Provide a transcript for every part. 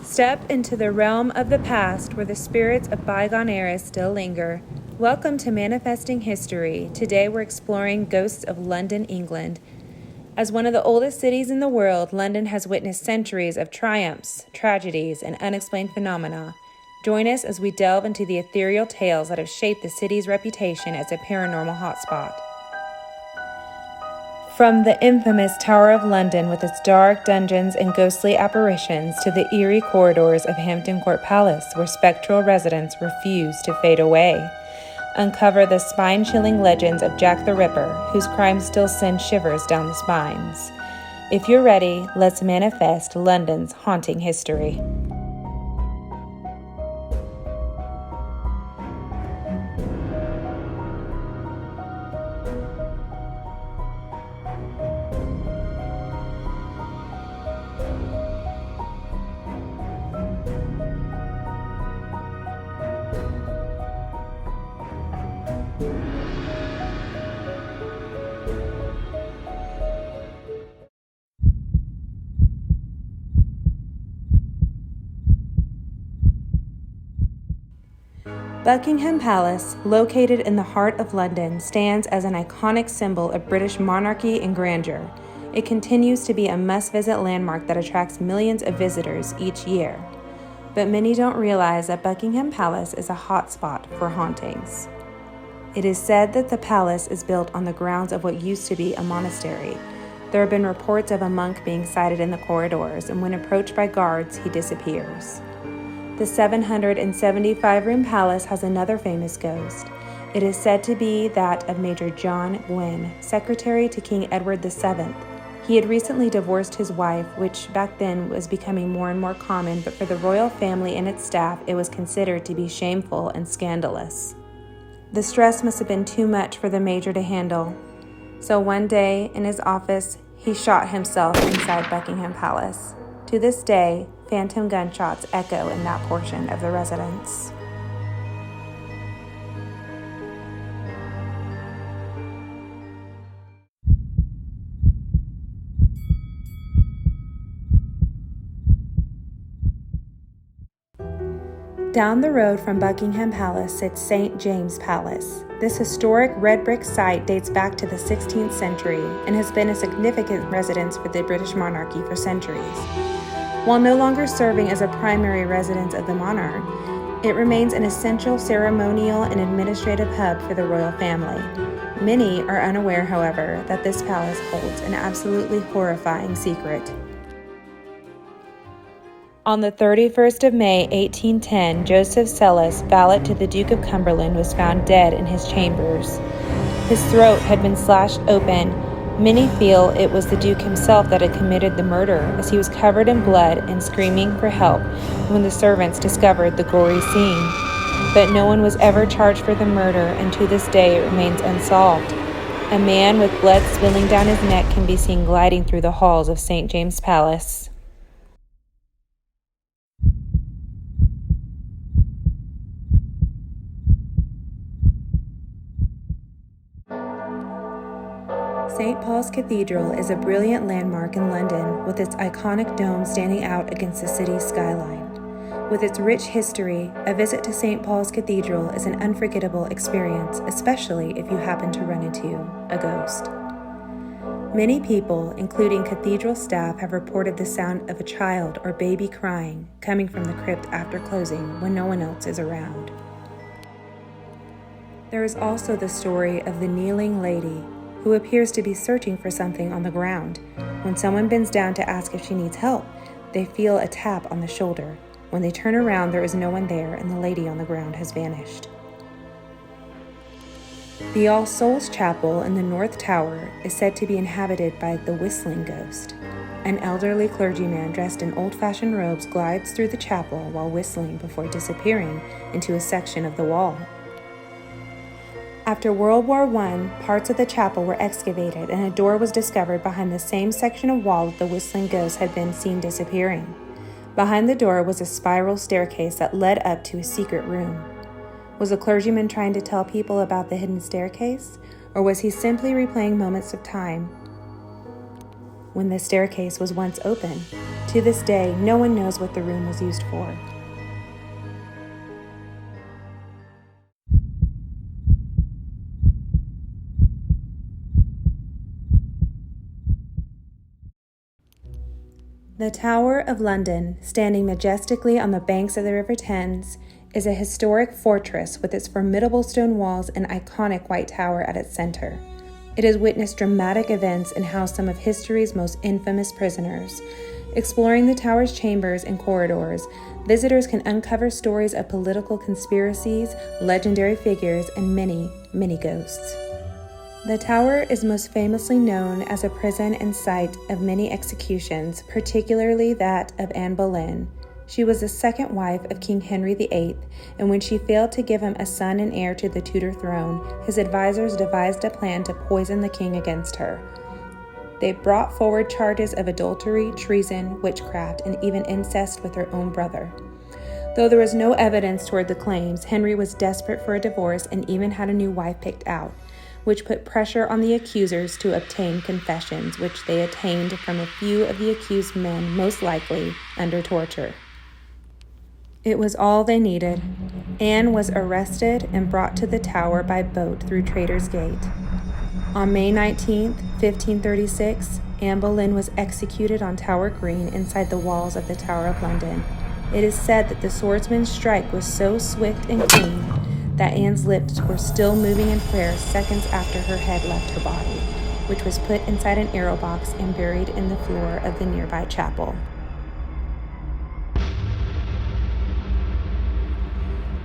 Step into the realm of the past where the spirits of bygone eras still linger. Welcome to Manifesting History. Today we're exploring ghosts of London, England. As one of the oldest cities in the world, London has witnessed centuries of triumphs, tragedies, and unexplained phenomena. Join us as we delve into the ethereal tales that have shaped the city's reputation as a paranormal hotspot. From the infamous Tower of London with its dark dungeons and ghostly apparitions to the eerie corridors of Hampton Court Palace where spectral residents refuse to fade away. Uncover the spine-chilling legends of Jack the Ripper, whose crimes still send shivers down the spines. If you're ready, let's manifest London's haunting history. Buckingham Palace, located in the heart of London, stands as an iconic symbol of British monarchy and grandeur. It continues to be a must-visit landmark that attracts millions of visitors each year. But many don't realize that Buckingham Palace is a hotspot for hauntings. It is said that the palace is built on the grounds of what used to be a monastery. There have been reports of a monk being sighted in the corridors, and when approached by guards, he disappears. The 775-room palace has another famous ghost. It is said to be that of Major John Gwynne, secretary to King Edward VII. He had recently divorced his wife, which back then was becoming more and more common, but for the royal family and its staff, it was considered to be shameful and scandalous. The stress must have been too much for the Major to handle. So one day, in his office, he shot himself inside Buckingham Palace. To this day, phantom gunshots echo in that portion of the residence. Down the road from Buckingham Palace sits St. James Palace. This historic red brick site dates back to the 16th century and has been a significant residence for the British monarchy for centuries. While no longer serving as a primary residence of the monarch, it remains an essential ceremonial and administrative hub for the royal family. Many are unaware, however, that this palace holds an absolutely horrifying secret. On the 31st of May, 1810, Joseph Sellis, valet to the Duke of Cumberland, was found dead in his chambers. His throat had been slashed open. Many feel it was the Duke himself that had committed the murder, as he was covered in blood and screaming for help when the servants discovered the gory scene. But no one was ever charged for the murder, and to this day it remains unsolved. A man with blood spilling down his neck can be seen gliding through the halls of St. James Palace. St. Paul's Cathedral is a brilliant landmark in London, with its iconic dome standing out against the city's skyline. With its rich history, a visit to St. Paul's Cathedral is an unforgettable experience, especially if you happen to run into a ghost. Many people, including cathedral staff, have reported the sound of a child or baby crying coming from the crypt after closing when no one else is around. There is also the story of the kneeling lady, who appears to be searching for something on the ground. When someone bends down to ask if she needs help, they feel a tap on the shoulder. When they turn around, there is no one there, and the lady on the ground has vanished. The All Souls Chapel in the North Tower is said to be inhabited by the Whistling Ghost. An elderly clergyman dressed in old-fashioned robes glides through the chapel while whistling before disappearing into a section of the wall. After World War I, parts of the chapel were excavated and a door was discovered behind the same section of wall that the whistling ghost had been seen disappearing. Behind the door was a spiral staircase that led up to a secret room. Was the clergyman trying to tell people about the hidden staircase, or was he simply replaying moments of time when the staircase was once open? To this day, no one knows what the room was used for. The Tower of London, standing majestically on the banks of the River Thames, is a historic fortress with its formidable stone walls and iconic white tower at its center. It has witnessed dramatic events and housed some of history's most infamous prisoners. Exploring the tower's chambers and corridors, visitors can uncover stories of political conspiracies, legendary figures, and many, many ghosts. The tower is most famously known as a prison and site of many executions, particularly that of Anne Boleyn. She was the second wife of King Henry VIII, and when she failed to give him a son and heir to the Tudor throne, his advisors devised a plan to poison the king against her. They brought forward charges of adultery, treason, witchcraft, and even incest with her own brother. Though there was no evidence toward the claims, Henry was desperate for a divorce and even had a new wife picked out, which put pressure on the accusers to obtain confessions, which they attained from a few of the accused men, most likely under torture. It was all they needed. Anne was arrested and brought to the Tower by boat through Traitor's Gate. On May 19, 1536, Anne Boleyn was executed on Tower Green inside the walls of the Tower of London. It is said that the swordsman's strike was so swift and clean that Anne's lips were still moving in prayer seconds after her head left her body, which was put inside an arrow box and buried in the floor of the nearby chapel.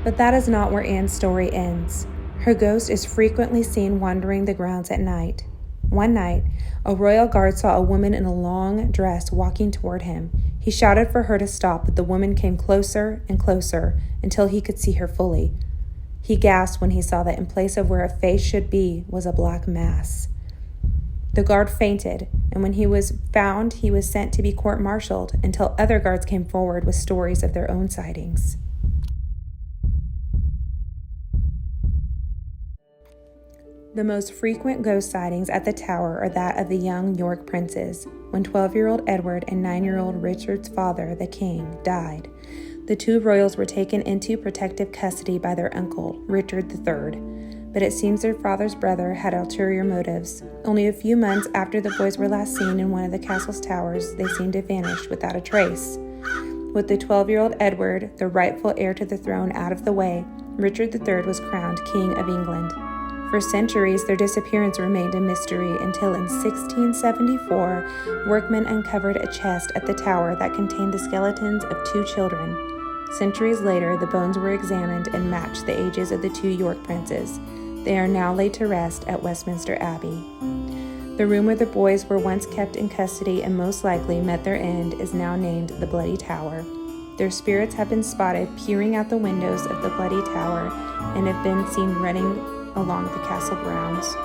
But that is not where Anne's story ends. Her ghost is frequently seen wandering the grounds at night. One night, a royal guard saw a woman in a long dress walking toward him. He shouted for her to stop, but the woman came closer and closer until he could see her fully. He gasped when he saw that in place of where a face should be was a black mass. The guard fainted, and when he was found, he was sent to be court-martialed until other guards came forward with stories of their own sightings. The most frequent ghost sightings at the Tower are that of the young York princes, when 12-year-old Edward and 9-year-old Richard's father, the king, died. The two royals were taken into protective custody by their uncle, Richard III, but it seems their father's brother had ulterior motives. Only a few months after the boys were last seen in one of the castle's towers, they seemed to vanish without a trace. With the 12-year-old Edward, the rightful heir to the throne, out of the way, Richard III was crowned King of England. For centuries, their disappearance remained a mystery until in 1674, workmen uncovered a chest at the tower that contained the skeletons of two children. Centuries later, the bones were examined and matched the ages of the two York princes. They are now laid to rest at Westminster Abbey. The room where the boys were once kept in custody and most likely met their end is now named the Bloody Tower. Their spirits have been spotted peering out the windows of the Bloody Tower and have been seen running along the castle grounds.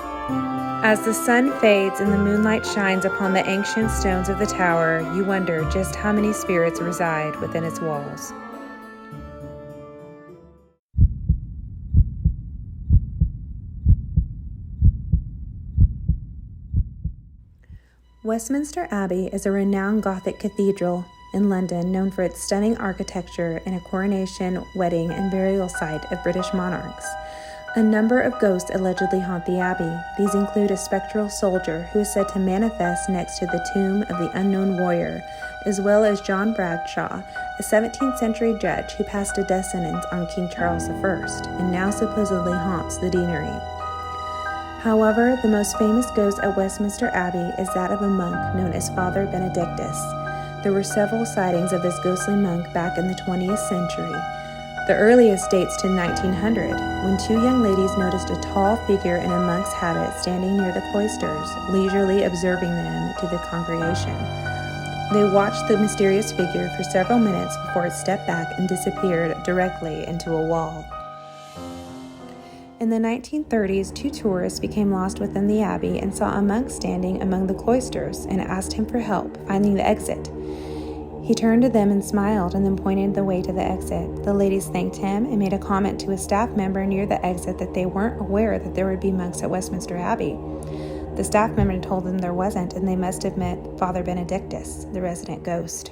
As the sun fades and the moonlight shines upon the ancient stones of the tower, you wonder just how many spirits reside within its walls. Westminster Abbey is a renowned Gothic cathedral in London known for its stunning architecture and a coronation, wedding, and burial site of British monarchs. A number of ghosts allegedly haunt the abbey. These include a spectral soldier who is said to manifest next to the tomb of the unknown warrior, as well as John Bradshaw, a 17th century judge who passed a death sentence on King Charles I and now supposedly haunts the deanery. However, the most famous ghost at Westminster Abbey is that of a monk known as Father Benedictus. There were several sightings of this ghostly monk back in the 20th century. The earliest dates to 1900, when two young ladies noticed a tall figure in a monk's habit standing near the cloisters, leisurely observing them to the congregation. They watched the mysterious figure for several minutes before it stepped back and disappeared directly into a wall. In the 1930s, two tourists became lost within the abbey and saw a monk standing among the cloisters and asked him for help finding the exit. He turned to them and smiled and then pointed the way to the exit. The ladies thanked him and made a comment to a staff member near the exit that they weren't aware that there would be monks at Westminster Abbey. The staff member told them there wasn't, and they must have met Father Benedictus, the resident ghost.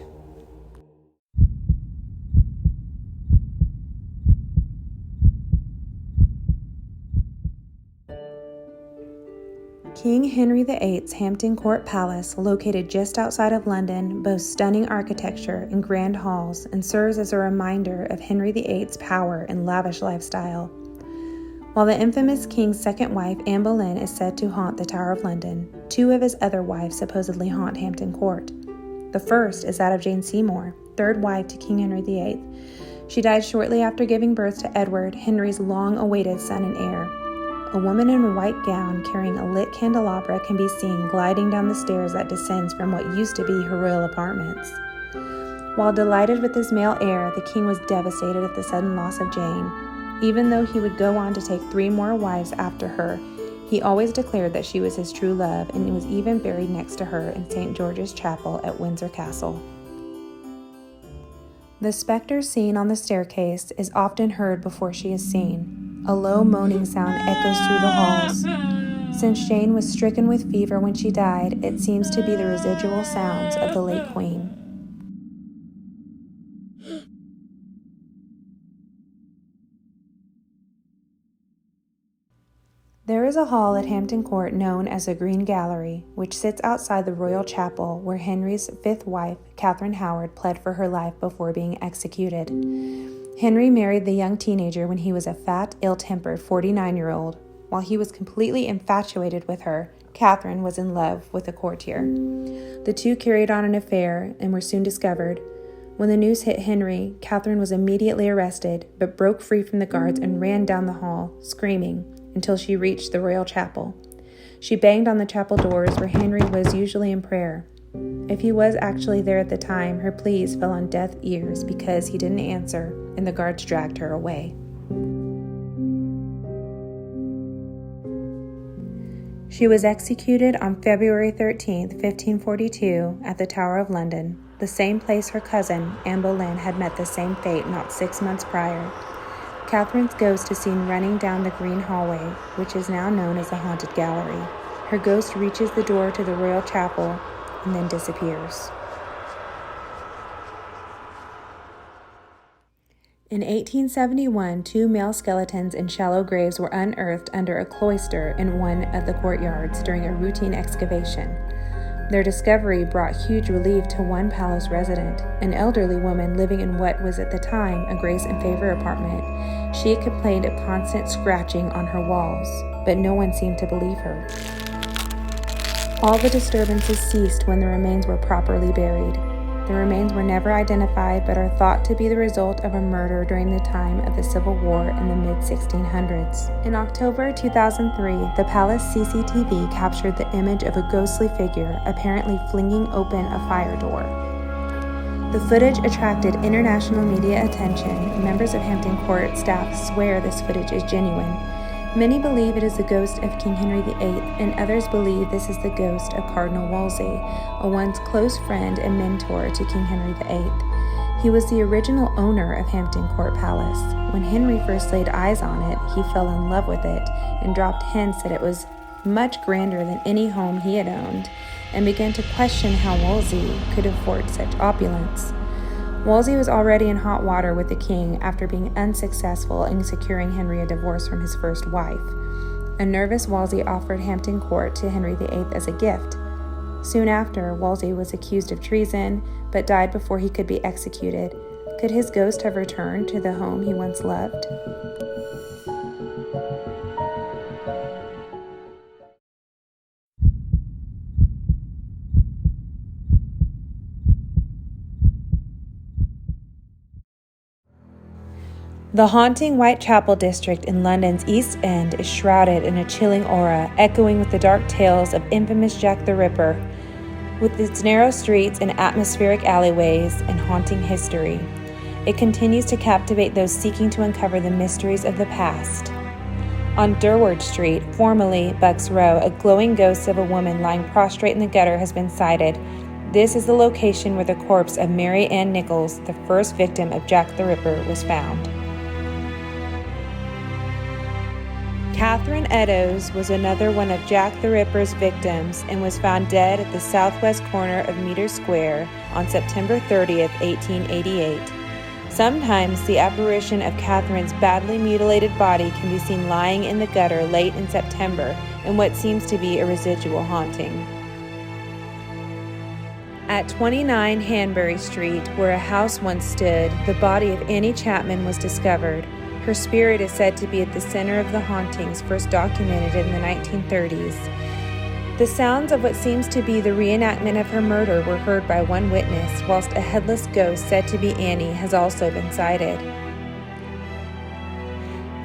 King Henry VIII's Hampton Court Palace, located just outside of London, boasts stunning architecture and grand halls and serves as a reminder of Henry VIII's power and lavish lifestyle. While the infamous king's second wife, Anne Boleyn, is said to haunt the Tower of London, two of his other wives supposedly haunt Hampton Court. The first is that of Jane Seymour, third wife to King Henry VIII. She died shortly after giving birth to Edward, Henry's long-awaited son and heir. A woman in a white gown carrying a lit candelabra can be seen gliding down the stairs that descends from what used to be her royal apartments. While delighted with his male heir, the king was devastated at the sudden loss of Jane. Even though he would go on to take 3 more wives after her, he always declared that she was his true love, and was even buried next to her in St. George's Chapel at Windsor Castle. The spectre seen on the staircase is often heard before she is seen. A low moaning sound echoes through the halls. Since Jane was stricken with fever when she died, it seems to be the residual sounds of the late queen. There is a hall at Hampton Court known as the Green Gallery, which sits outside the royal chapel where Henry's 5th wife, Catherine Howard, pled for her life before being executed. Henry married the young teenager when he was a fat, ill-tempered 49-year-old. While he was completely infatuated with her, Catherine was in love with a courtier. The two carried on an affair and were soon discovered. When the news hit Henry, Catherine was immediately arrested, but broke free from the guards and ran down the hall, screaming, until she reached the royal chapel. She banged on the chapel doors where Henry was usually in prayer. If he was actually there at the time, her pleas fell on deaf ears because he didn't answer, and the guards dragged her away. She was executed on February 13, 1542, at the Tower of London, the same place her cousin, Anne Boleyn, had met the same fate not 6 months prior. Catherine's ghost is seen running down the green hallway, which is now known as the Haunted Gallery. Her ghost reaches the door to the royal chapel and then disappears. In 1871, 2 male skeletons in shallow graves were unearthed under a cloister in one of the courtyards during a routine excavation. Their discovery brought huge relief to one palace resident, an elderly woman living in what was at the time a grace and favor apartment. She had complained of constant scratching on her walls, but no one seemed to believe her. All the disturbances ceased when the remains were properly buried. The remains were never identified, but are thought to be the result of a murder during the time of the Civil War in the mid-1600s. In October 2003, the palace CCTV captured the image of a ghostly figure apparently flinging open a fire door. The footage attracted international media attention, and members of Hampton Court staff swear this footage is genuine. Many believe it is the ghost of King Henry VIII, and others believe this is the ghost of Cardinal Wolsey, a once close friend and mentor to King Henry VIII. He was the original owner of Hampton Court Palace. When Henry first laid eyes on it, he fell in love with it and dropped hints that it was much grander than any home he had owned, and began to question how Wolsey could afford such opulence. Wolsey was already in hot water with the king after being unsuccessful in securing Henry a divorce from his first wife. A nervous Wolsey offered Hampton Court to Henry VIII as a gift. Soon after, Wolsey was accused of treason, but died before he could be executed. Could his ghost have returned to the home he once loved? The haunting Whitechapel District in London's East End is shrouded in a chilling aura, echoing with the dark tales of infamous Jack the Ripper. With its narrow streets and atmospheric alleyways and haunting history, it continues to captivate those seeking to uncover the mysteries of the past. On Durward Street, formerly Bucks Row, a glowing ghost of a woman lying prostrate in the gutter has been sighted. This is the location where the corpse of Mary Ann Nichols, the first victim of Jack the Ripper, was found. Catherine Eddowes was another one of Jack the Ripper's victims and was found dead at the southwest corner of Meter Square on September 30th, 1888. Sometimes the apparition of Catherine's badly mutilated body can be seen lying in the gutter late in September and what seems to be a residual haunting. At 29 Hanbury Street, where a house once stood, the body of Annie Chapman was discovered. Her spirit is said to be at the center of the hauntings first documented in the 1930s. The sounds of what seems to be the reenactment of her murder were heard by one witness, whilst a headless ghost said to be Annie has also been sighted.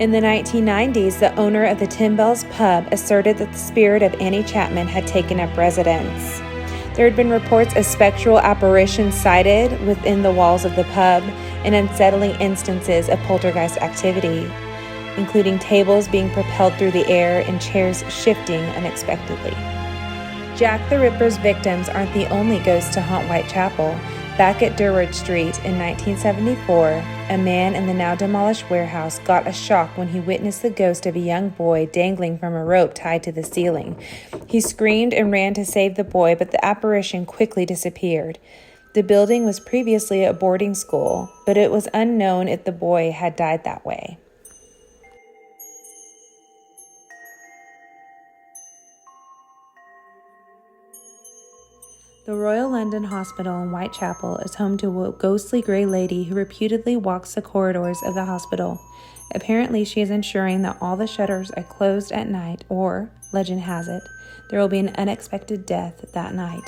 In the 1990s, the owner of the Tin Bells pub asserted that the spirit of Annie Chapman had taken up residence. There had been reports of spectral apparitions sighted within the walls of the pub and unsettling instances of poltergeist activity, including tables being propelled through the air and chairs shifting unexpectedly. Jack the Ripper's victims aren't the only ghosts to haunt Whitechapel. Back at Durward Street in 1974, a man in the now demolished warehouse got a shock when he witnessed the ghost of a young boy dangling from a rope tied to the ceiling. He screamed and ran to save the boy, but the apparition quickly disappeared. The building was previously a boarding school, but it was unknown if the boy had died that way. The Royal London Hospital in Whitechapel is home to a ghostly gray lady who reputedly walks the corridors of the hospital. Apparently, she is ensuring that all the shutters are closed at night, or, legend has it, there will be an unexpected death that night.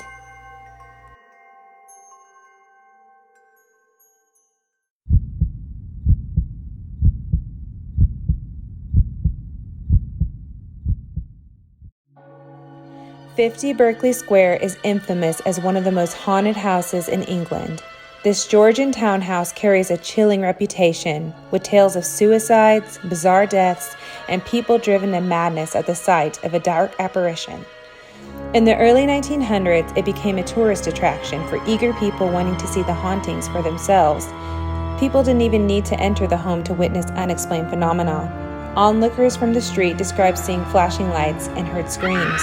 Berkeley Square is infamous as one of the most haunted houses in England. This Georgian townhouse carries a chilling reputation, with tales of suicides, bizarre deaths, and people driven to madness at the sight of a dark apparition. In the early 1900s, it became a tourist attraction for eager people wanting to see the hauntings for themselves. People didn't even need to enter the home to witness unexplained phenomena. Onlookers from the street described seeing flashing lights and heard screams.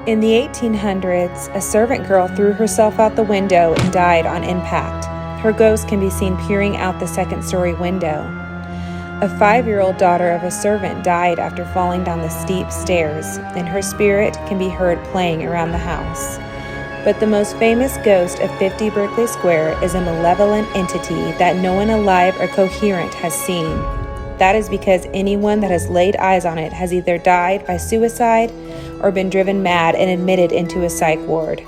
In the 1800s, a servant girl threw herself out the window and died on impact. Her ghost can be seen peering out the second-story window. A 5-year-old daughter of a servant died after falling down the steep stairs, and her spirit can be heard playing around the house. But the most famous ghost of 50 Berkeley Square is a malevolent entity that no one alive or coherent has seen. That is because anyone that has laid eyes on it has either died by suicide or been driven mad and admitted into a psych ward.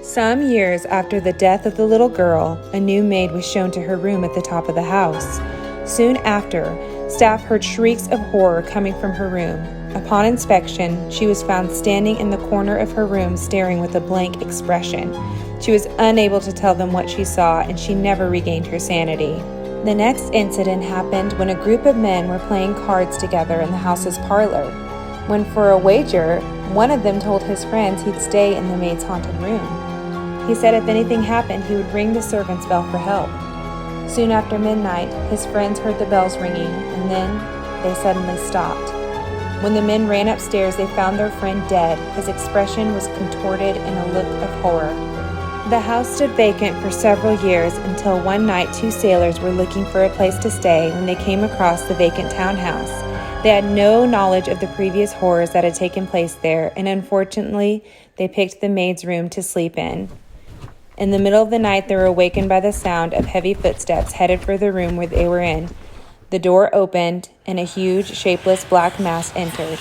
Some years after the death of the little girl, a new maid was shown to her room at the top of the house. Soon after, staff heard shrieks of horror coming from her room. Upon inspection, she was found standing in the corner of her room staring with a blank expression. She was unable to tell them what she saw, and she never regained her sanity. The next incident happened when a group of men were playing cards together in the house's parlor. When for a wager, one of them told his friends he'd stay in the maid's haunted room. He said if anything happened, he would ring the servant's bell for help. Soon after midnight, his friends heard the bells ringing, and then they suddenly stopped. When the men ran upstairs, they found their friend dead. His expression was contorted in a look of horror. The house stood vacant for several years until one night 2 sailors were looking for a place to stay when they came across the vacant townhouse. They had no knowledge of the previous horrors that had taken place there, and unfortunately, they picked the maid's room to sleep in. In the middle of the night, they were awakened by the sound of heavy footsteps headed for the room where they were in. The door opened, and a huge, shapeless black mass entered.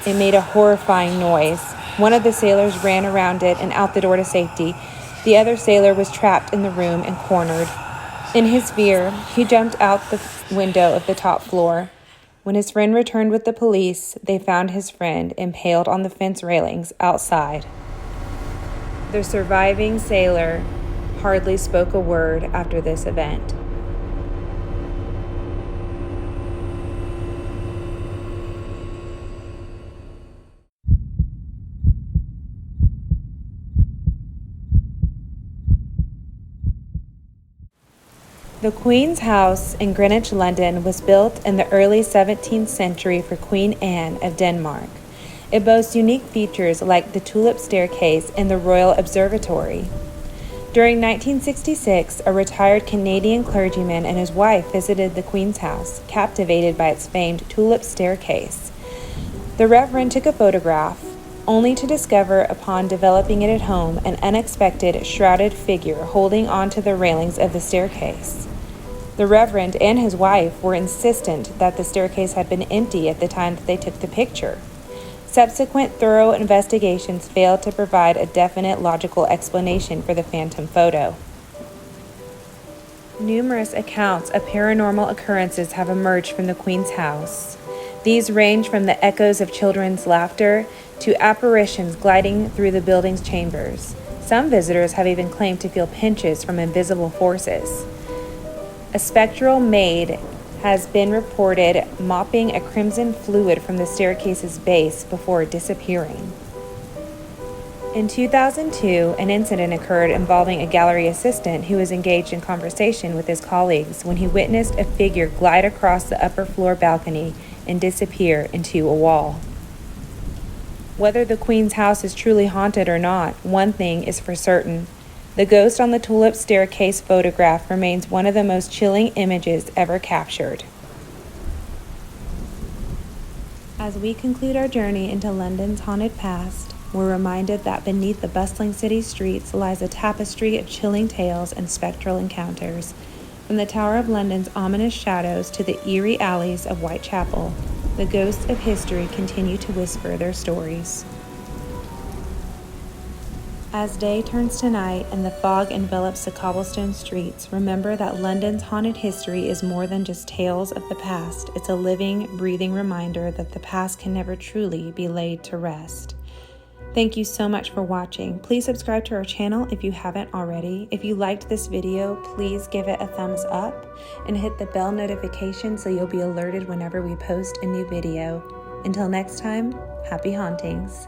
It made a horrifying noise. One of the sailors ran around it and out the door to safety. The other sailor was trapped in the room and cornered. In his fear, he jumped out the window of the top floor. When his friend returned with the police, they found his friend impaled on the fence railings outside. The surviving sailor hardly spoke a word after this event. The Queen's House in Greenwich, London, was built in the early 17th century for Queen Anne of Denmark. It boasts unique features like the tulip staircase and the Royal Observatory. During 1966, a retired Canadian clergyman and his wife visited the Queen's house, captivated by its famed tulip staircase. The Reverend took a photograph, only to discover upon developing it at home an unexpected shrouded figure holding onto the railings of the staircase. The Reverend and his wife were insistent that the staircase had been empty at the time that they took the picture. Subsequent thorough investigations failed to provide a definite logical explanation for the phantom photo. Numerous accounts of paranormal occurrences have emerged from the Queen's house. These range from the echoes of children's laughter to apparitions gliding through the building's chambers. Some visitors have even claimed to feel pinches from invisible forces. A spectral maid has been reported mopping a crimson fluid from the staircase's base before disappearing. In 2002, an incident occurred involving a gallery assistant who was engaged in conversation with his colleagues when he witnessed a figure glide across the upper floor balcony and disappear into a wall. Whether the Queen's house is truly haunted or not, one thing is for certain. The ghost on the tulip staircase photograph remains one of the most chilling images ever captured. As we conclude our journey into London's haunted past, we're reminded that beneath the bustling city streets lies a tapestry of chilling tales and spectral encounters. From the Tower of London's ominous shadows to the eerie alleys of Whitechapel, the ghosts of history continue to whisper their stories. As day turns to night and the fog envelops the cobblestone streets, remember that London's haunted history is more than just tales of the past. It's a living, breathing reminder that the past can never truly be laid to rest. Thank you so much for watching. Please subscribe to our channel if you haven't already. If you liked this video, please give it a thumbs up and hit the bell notification so you'll be alerted whenever we post a new video. Until next time, happy hauntings.